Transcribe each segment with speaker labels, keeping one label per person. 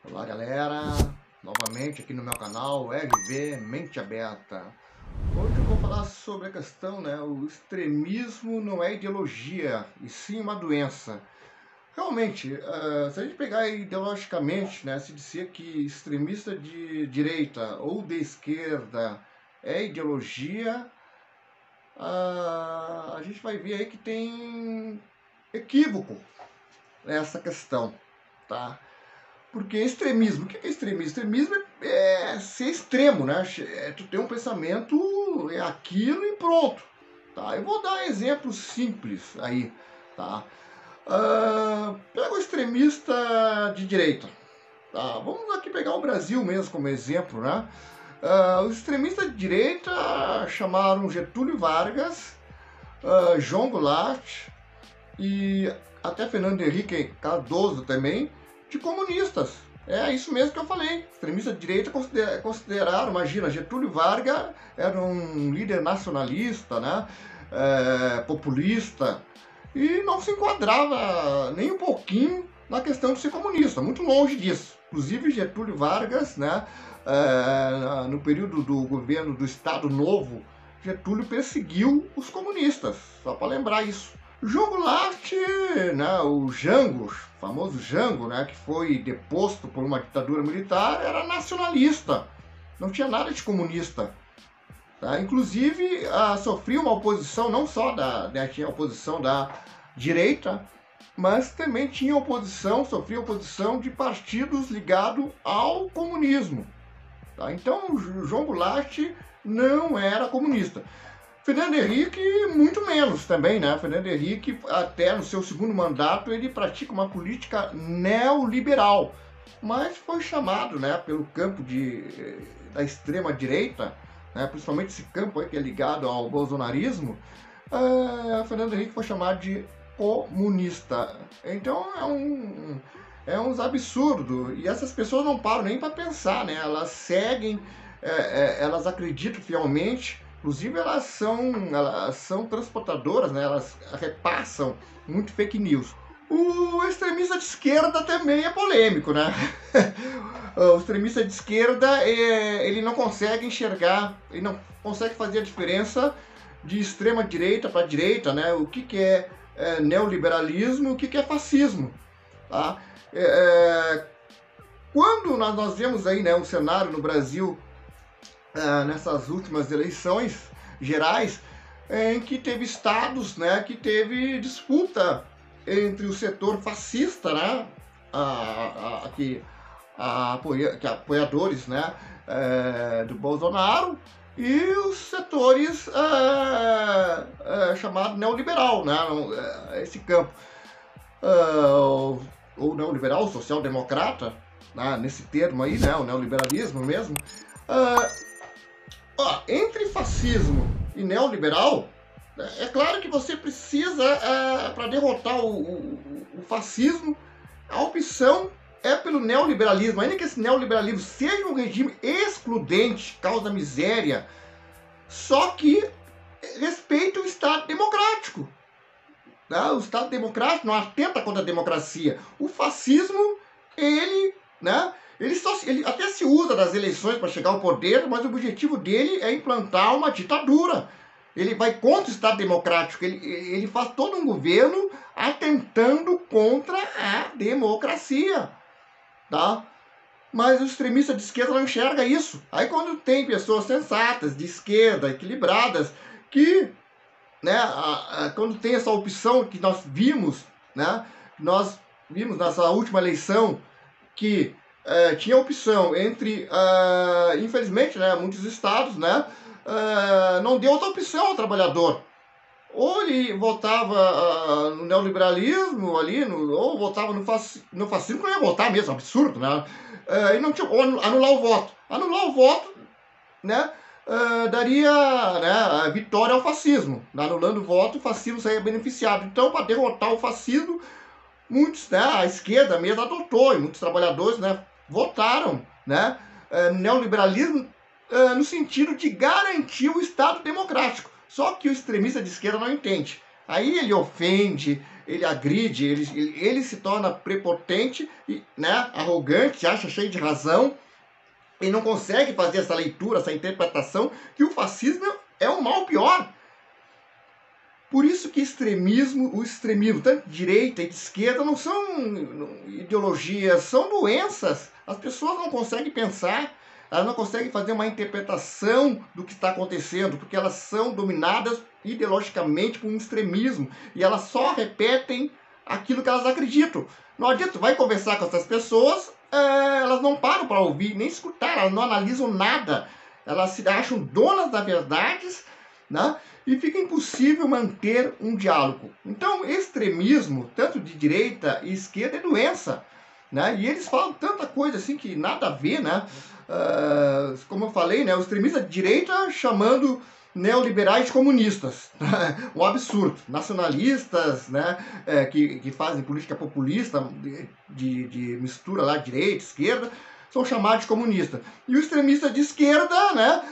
Speaker 1: Olá galera, novamente aqui no meu canal RV Mente Aberta. Hoje eu vou falar sobre a questão, o extremismo não é ideologia, e sim uma doença. Realmente, se a gente pegar ideologicamente, se dizer que extremista de direita ou de esquerda é ideologia, a gente vai ver aí que tem equívoco nessa questão, tá? Porque extremismo, o que é extremismo? Extremismo é ser extremo, né? Tu tem um pensamento, é aquilo e pronto. Tá? Eu vou dar exemplos simples aí, tá? Pega o extremista de direita. Tá? Vamos aqui pegar o Brasil mesmo como exemplo, né? Os extremistas de direita chamaram Getúlio Vargas, João Goulart e até Fernando Henrique Cardoso também, de comunistas. É isso mesmo que eu falei. Extremista de direita consideraram, imagina, Getúlio Vargas era um líder nacionalista, populista, e não se enquadrava nem um pouquinho na questão de ser comunista, muito longe disso. Inclusive Getúlio Vargas, no período do governo do Estado Novo, Getúlio perseguiu os comunistas, só para lembrar isso. João Goulart, o Jango, famoso Jango, que foi deposto por uma ditadura militar, era nacionalista, não tinha nada de comunista. Tá? Inclusive, sofria uma oposição, não só tinha oposição da direita, mas também sofria oposição de partidos ligados ao comunismo. Tá? Então, João Goulart não era comunista. Fernando Henrique, muito menos também, né? Fernando Henrique, até no seu segundo mandato, ele pratica uma política neoliberal, mas foi chamado, pelo campo da extrema-direita, principalmente esse campo aí que é ligado ao bolsonarismo, Fernando Henrique foi chamado de comunista. Então é uns absurdos, e essas pessoas não param nem para pensar, né? Elas seguem, elas acreditam fielmente. Inclusive, elas são transportadoras, elas repassam muito fake news. O extremista de esquerda também é polêmico, né? O extremista de esquerda, ele não consegue enxergar, ele não consegue fazer a diferença de extrema direita para direita, né? O que é neoliberalismo e o que é fascismo, tá? Quando nós vemos aí, um cenário no Brasil, nessas últimas eleições gerais, em que teve estados, que teve disputa entre o setor fascista, que apoiadores, do Bolsonaro, e os setores chamado neoliberal, esse campo, ou neoliberal, social-democrata, nesse termo aí, o neoliberalismo mesmo. Entre fascismo e neoliberal, é claro que você precisa, para derrotar o fascismo, a opção é pelo neoliberalismo. Ainda que esse neoliberalismo seja um regime excludente, causa miséria, só que respeita o Estado democrático. O Estado democrático não atenta contra a democracia. O fascismo, ele até se usa das eleições para chegar ao poder, mas o objetivo dele é implantar uma ditadura. Ele vai contra o Estado democrático, ele faz todo um governo atentando contra a democracia. Tá? Mas o extremista de esquerda não enxerga isso. Aí quando tem pessoas sensatas, de esquerda, equilibradas, que, quando tem essa opção que nós vimos nessa última eleição, que tinha opção entre, infelizmente, muitos estados, não deu outra opção ao trabalhador. Ou ele votava no neoliberalismo ali, ou votava no fascismo, que não ia votar mesmo, absurdo, e não tinha, ou anular o voto. Anular o voto, daria a vitória ao fascismo. Anulando o voto, o fascismo seria beneficiado. Então, para derrotar o fascismo, muitos, a esquerda mesmo adotou, e muitos trabalhadores, votaram, neoliberalismo, no sentido de garantir o Estado democrático. Só que o extremista de esquerda não entende. Aí ele ofende, ele agride, ele se torna prepotente, né, arrogante, acha cheio de razão, e não consegue fazer essa leitura, essa interpretação que o fascismo é um mal pior. Por isso que o extremismo, tanto de direita e de esquerda, não são ideologias, são doenças. As pessoas não conseguem pensar, elas não conseguem fazer uma interpretação do que está acontecendo, porque elas são dominadas ideologicamente por um extremismo, e elas só repetem aquilo que elas acreditam. Não adianta, tu vai conversar com essas pessoas, elas não param para ouvir, nem escutar, elas não analisam nada. Elas se acham donas das verdades, né? E fica impossível manter um diálogo. Então, extremismo, tanto de direita e esquerda, é doença, né? E eles falam tanta coisa assim que nada a ver, né? Como eu falei, né? O extremista de direita chamando neoliberais de comunistas. Um absurdo. Nacionalistas, né? Que fazem política populista, de mistura lá, direita, esquerda, são chamados de comunistas. E o extremista de esquerda, né,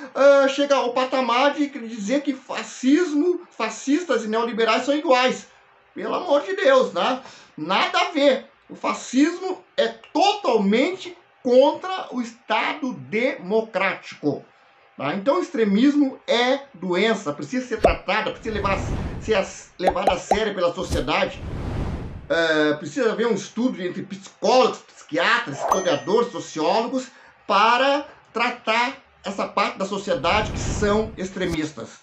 Speaker 1: chega ao patamar de dizer que fascistas e neoliberais são iguais. Pelo amor de Deus, né? Nada a ver. O fascismo é totalmente contra o Estado democrático. Tá? Então o extremismo é doença, precisa ser tratada, precisa ser levada a sério pela sociedade. Precisa haver um estudo entre psicólogos, psiquiatras, historiadores, sociólogos, para tratar essa parte da sociedade que são extremistas.